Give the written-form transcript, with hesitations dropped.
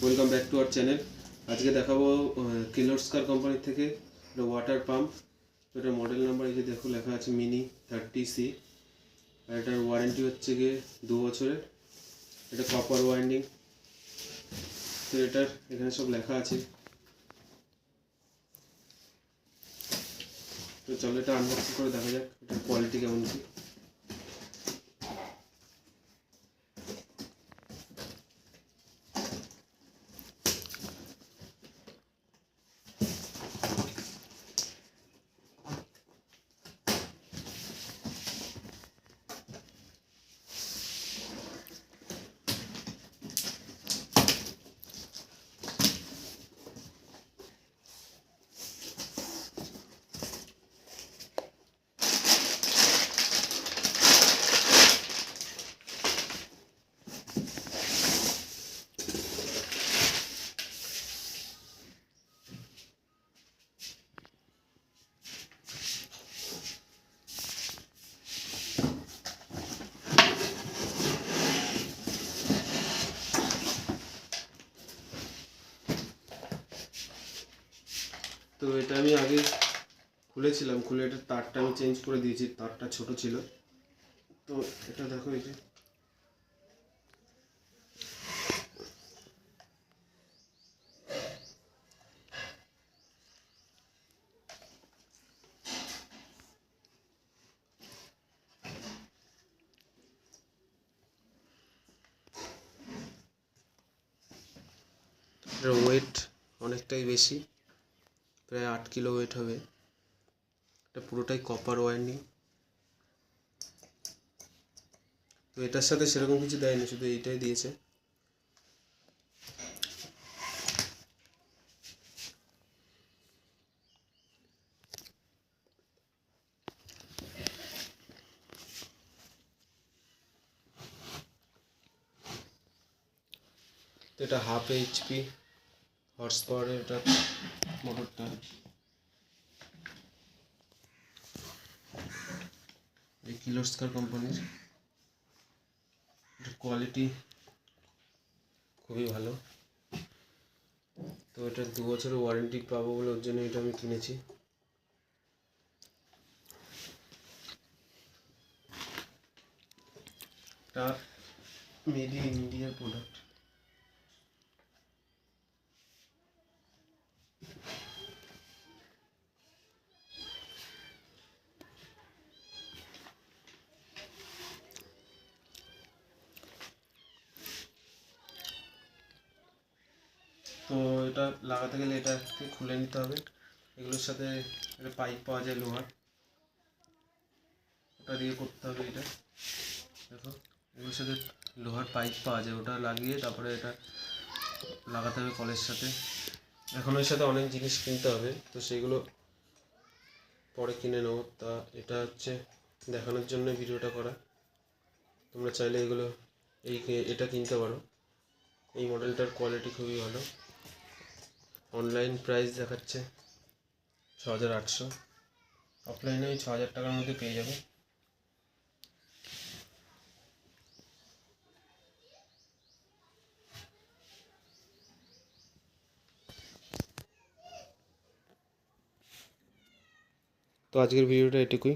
Welcome back to our channel. আজকে দেখাবো Kirloskar company থেকে একটা ওয়াটার পাম্প। এটার মডেল নাম্বার এই যে দেখো লেখা আছে মিনি 30C। আর এটার ওয়ারেন্টি হচ্ছে গিয়ে 2 বছরের। এটা কপার ওয়াইন্ডিং। তো এটার এখানে সব লেখা আছে। তো চলো এটা আনবক্সিং করে দেখা যাক এটার কোয়ালিটি কেমন কি। তো এটা আমি আগে খুলেছিলাম, খুলে এটার তারটা আমি চেঞ্জ করে দিয়েছি, তারটা ছোট ছিল। তো এটা দেখো এই যে এটার ওয়েট অনেকটাই বেশি, প্রায় 8 কিলো ওয়েট হবে। এটা পুরোটাই কপার ওয়াইন্ডিং। তো এটার সাথে সেরকম কিছু দেয়নি, শুধু এইটাই দিয়েছে। তো এটা 1/2 HP হর্স পাওয়ারের এটা মোটরটা। এই কির্লোস্কার কোম্পানির এটার কোয়ালিটি খুবই ভালো। তো এটা 2 বছরের ওয়ারেন্টি পাবো বলে ওর জন্য এটা আমি কিনেছি। এটা মেড ইন ইন্ডিয়া প্রোডাক্ট। তো এটা লাগাতে গেলে এটাকে খুলে নিতে হবে। এগুলোর সাথে একটা পাইপ পাওয়া যায় লোহার, ওটা দিয়ে করতে হবে। এটা দেখো এগুলোর সাথে লোহার পাইপ পাওয়া যায়, ওটা লাগিয়ে তারপরে এটা লাগাতে হবে কলের সাথে। এখন ওর সাথে অনেক জিনিস কিনতে হবে, তো সেইগুলো পরে কিনে নেবো। তা এটা হচ্ছে দেখানোর জন্য ভিডিওটা করা। তোমরা চাইলে এগুলো এটা কিনতে পারো। এই মডেলটার কোয়ালিটি খুবই ভালো। অনলাইন প্রাইস দেখাচ্ছে 6800, অফলাইনে ওই 6000 টাকার মধ্যে পেয়ে যাবে। তো আজকের ভিডিওটা এটুকুই।